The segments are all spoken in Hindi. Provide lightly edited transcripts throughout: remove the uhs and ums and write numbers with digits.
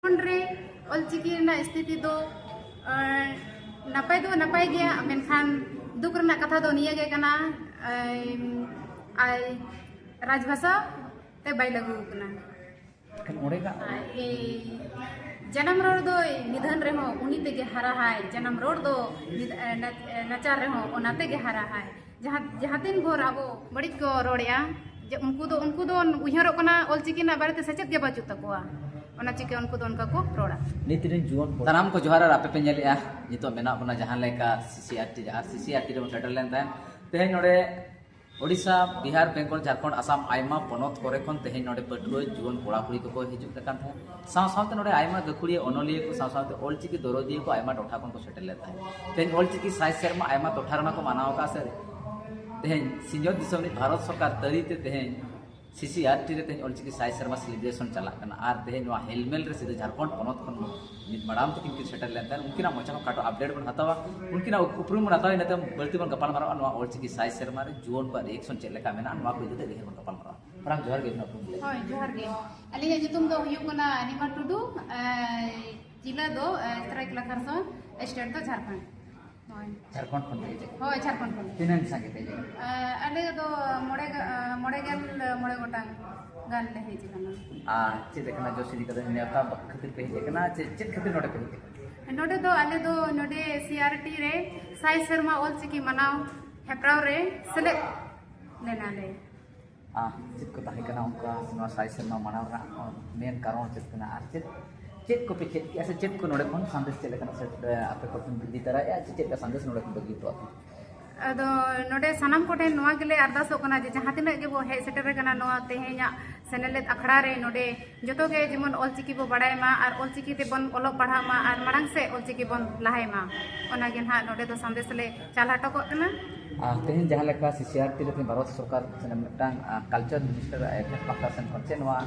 रे ऑलचिकी स्थिति दो नपाय गया मेनखान दुख रना कथा दो निया गे कना राजभाषा ते बाय लागू कना जन्म रोड दो निधन रे हो उनी तेगे हरा है जन्म रोड दो नचार रे हो ओनाते गे हरा है जहाँ दिन भोर अब बड़ी को रोड़िया उनको दो उहरो कना ऑलचिकी ना बारे ते सचेत गे बाचू तकोआ ओना चिके उनको दो उनका को रोड़ा नितिन जुवन तनाम को जोहार आपे पे नेलिया नितो मेना बना जहां लेका सीसीआरटी रे सेटल लेन ता तेहे नोडे ओडिशा बिहार बेंगल झारखंड आसाम आयमा पनत करे खन तेहे नोडे पटुआ जुवन कोड़ा कुड़ी को हिजुक तकान था साव सावते नोडे आयमा गखुड़ी ओनलिए को साव सावते ऑलचिकी दरोदी को आयमा टोठा खन को सेटल लेता है तेहे ऑलचिकी साइ शर्मा आयमा टोठा रना को मानाव का से तेहे सिंजो दिसम भारत सरकार तरीते तेहे सीसीआरटी रे तेहे ऑलचिकी साइ शर्मा सेलिब्रेशन चला कना आर तेहे नो हेलमेल रे सीधे झारखंड पनत खन नित मडाम तक इनकी सेटल लेता है उनकिना मचा काटो अपडेट बन हतावा उनकिना उपरुम बन हतावा नते बलती बन गपाल मारा नो ऑलचिकी साइ शर्मा रे जुवन पर रिएक्शन चेक लेका मेना नो को इदते देहे बन गपाल मारा परम जोहार गे ना होय जोहार गे अली जुतुम दो हुयु कना निमा टुडू जिला दो सरायकेला खरसोन स्टेट दो झारखंड झारखंड खन होय झारखंड खन तिनन संगे ते अले दो मोड़े गोटांग गान ले हेज कना चे देखना जो सिरी कदे नेता खतिर पे देखना चे खतिर नोडे पे नोडे दो अले दो नोडे सीआरटी रे साइ शर्मा ऑलचिकी मनाव हेप्राव रे सेले लेना ले चित को ताहे कना उनका नो साइ शर्मा मनाव रा मेन कारण चित कना आर चित को पे चित ऐसे चित को नोडे कोन संदेश चले कना से आपे को बिदी तरह या चित का संदेश नोडे को बगी तो अदो नोडे सनम कोठे नोआ गेले अरदासो कना जे जहां तिना गे बो हे सेटर कना नोआ तेहेया सेनेलेत अखड़ा रे नोडे जतो गे जेमन ऑलचिकी बो बडाय मा आर ऑलचिकी ते बन ओलो पढ़ा मा आर मरांग से ऑलचिकी बन लाहाय मा ओना गे ना नोडे दो संदेश ले चाला टको कना तेहन जहां लेका सीसीआरटी रे भारत सरकार से मिटांग कल्चर मिनिस्टर एक पाक्टा सेन खर्चे नोआ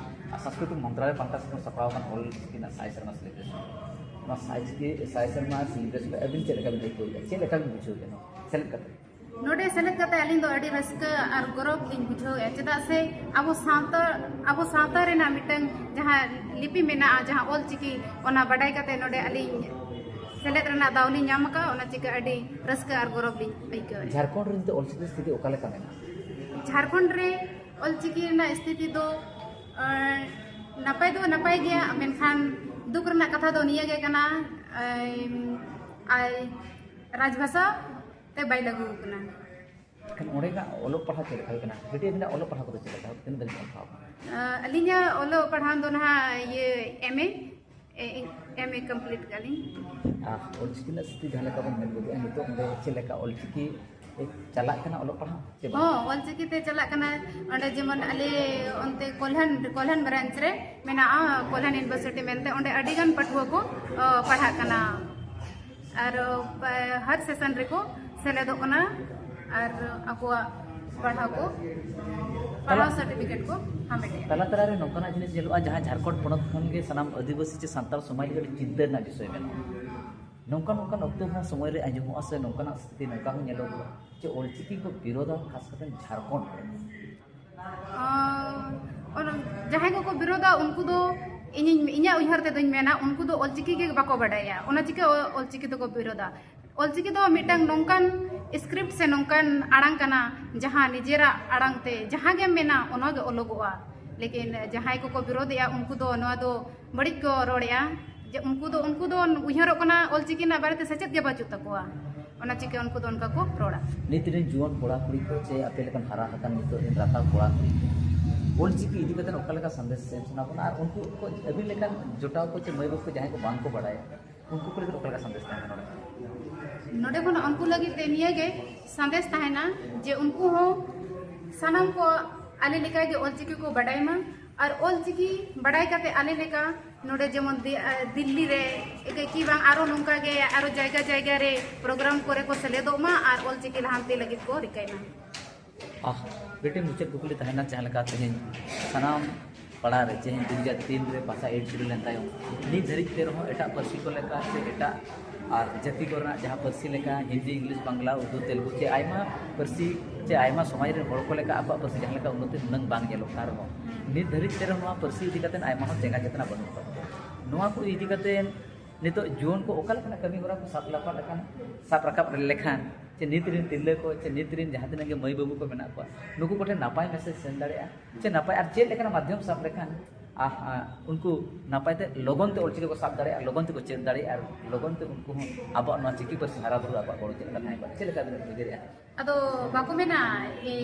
संस्कृति मंत्रालय पाक्टा से सप्राव कन ऑलचिकी ना साइ शर्मा सेलिब्रेशन ना साइ शर्मा सेलिब्रेशन अबिन चे लेका देखो चे लेका बुझो के सेलेक्ट करते नोडे सेलेक्ट करते अलिंग दो अडी रस्का आर गौरव लिंग बुझो चेदा से अब सावता रे ना मिटंग जहां लिपि मेना जहां ऑलचिकी ओना बडाय करते नोडे अलिंग सेलेक्ट रेना दावली नाम का ओना चिका अडी रस्का आर गौरव लिंग आइको झारखंड रे ऑलचिकी स्थिति ओकाले का मेना झारखंड रे ऑलचिकी ना स्थिति दो नपाय गया मेनखान दुख रना कथा दो निया गे कना राजभाषा ते बाय लागू कना kan orega olo पढ़ा चले खाय कना बेटी बिना olo पढ़ा को चले था तीन दिन पढ़ा अलिया ओलो पढ़ान दो ना ये एमए कंप्लीट गाली ऑलचिकी ना स्थिति जहां लेका बन मेन बो नितो ओंदे चले का ऑलचिकी चला कना olo पढ़ा चे हो ऑलचिकी ते चला कना ओंडे जेमन अले ओंते कोल्हन ब्रांच रे मेना कोल्हन यूनिवर्सिटी मेनते ओंडे अडिगन पठुआ को पढ़ा कना और हर सेशन रे को सेलेदो कना और अकोआ पढ़ा को पढ़ा सर्टिफिकेट को हमें तला तला रे नोकना जिनिस जेलवा जहां झारखंड पनत खन गे सनाम आदिवासी चे संताल समाज रे चिंता ना विषय में नोकन ऑक्टो ना समय रे आजमो आसे नोकना स्थिति नोका हो नेलो जे ऑलचिकी को विरोध खास करते झारखंड और जहां को विरोधा उनको दो इन्या उहर ते दोኝ मेना उनको दो ऑलचिकी के बाको बडाया ओना चिके ऑलचिकी तो को विरोधा ऑलचिकी दो मिटंग नोंकन स्क्रिप्ट से नोंकन आड़ांग कना जहां निजेरा आड़ांग ते जहां गे मेना ओना गे ओलोगोआ लेकिन जहां को विरोधया उनको दो नोआ दो बड़ी को रोड़या जे उनको दो उहरो कना ऑलचिकी ना बारे ते सचेत गे बाचू तकोआ ओना चिके उनको दो उनका को रोड़ा नितिन जुवन कोड़ा कुड़ी को चे अपे लेकन हरा हकन नितो इन राता कोड़ा कुड़ी ऑलचिकी इदी कतन ओका लेका संदेश से सुना बना और उनको को अभी लेकन जोटाव को चे मय को जहां को बांग को बडाय उनको को लेकन ओका लेका संदेश ताना नोडे को उनको लगी ते निये गे संदेश ताहेना जे उनको हो सनम को आले लेका गे ऑलचिकी को बडाय मा और ऑलचिकी बडाय काते आले लेका नोडे जेमन दिल्ली रे की बांग आरो नोंका गे आरो जायगा रे प्रोग्राम करे को सेलेदो मा और ऑलचिकी लहांते लगी को रिकायना बेटे मुझे कुकली तहना चाहल का तेहन सनाम पढ़ा रे चेहन 2003 रे पासा 8 शुरू लेन तायो नि धरित ते रहो एटा परसी को लेका से एटा और जाति को जहाँ परसी लेका हिंदी इंग्लिश बांग्ला उर्दू तेलुगु चे आयमा परसी चे आयमा समाज रे हड़ को लेका आप परसी जहाँ उन्नति नंग बांग जेलो कार नित धरित ते रहो परसी इदी कतन आयमा हो जेगा जतना बनु नोआ को इदी कतेन नितो जुवन को ओका लेखना कमी होरा को साब राकाब लेखान चे नितरिन तिरले को चे नितरिन जहाँ तिना के मई बाबू को मेना को नुकु कोठे नापाय मैसेज सेंड दाड़े चे नापाय और चे लेखना माध्यम साब लेखान उनको नापाय ते लोगन ते ओलचिकी को साब दाड़े लोगन ते को चेक दाड़े और लोगन ते उनको अब ना चिकी पर हारा बुरु अब गोड़ चे लेखा है चे लेखा बिदरे अदो बाको मेना ए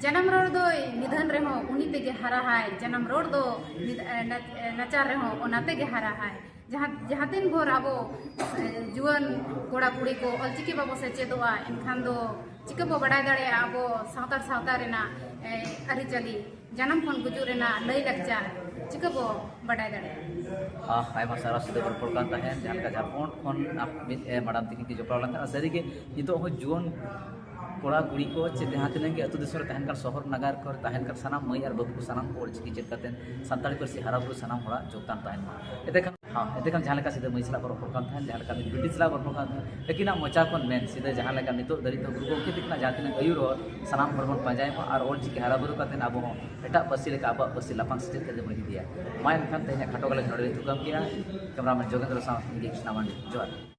जन्म रोड दो निधन रहे हो उन्हीं ते के हरा है जन्म रोड दो नचार रहे हो ओनाते के हरा है जहाँ दिन भोर अब जुआन कोड़ा कुड़ी को अलचिकी बाबो से चेदोआ एनखान दो चिका बो बड़ाय दाड़े अब सावतार सावतार रेना अरिचली जन्म खन गुजू रेना लई लक्चार चिका बो बड़ाय दाड़े आयमा सारा सुदे बरपड़ कान तहेन जहां का झारखंड खन मिद माडाम तिकी की जोपड़ा लंका सरी के नितो हो जुआन कोड़ा कुड़ी को चे जहाँ तिना के अतु दिसर तहन कर शहर नगर कर तहन कर सनाम मई और बाबू को सनाम को अलचिकी चेक करते संताली पर से हारा बुरु सनाम होड़ा जोगदान तहन एतेखन हाँ एतेखन जहाँ लेका सीधे मई सला बरपड़ कान तहन जहाँ लेका बिटी सला बरपड़ कान तहन लेकिन मोचा खन मेन सीधे जहाँ लेका नितो दरी तो गुरु गोमके तिकना जहाँ तिना अयुर सनाम हर बन पाजाय और अलचिकी हारा बुरु काते अब एटा पसी लेका अब पसी लाफांग स्टेट के मई दिया माय एनखान तहन खाटो गले नोडे तुकम किया कैमरामैन जोगेंद्र साव इंगे कृष्णा मांडी जोहार।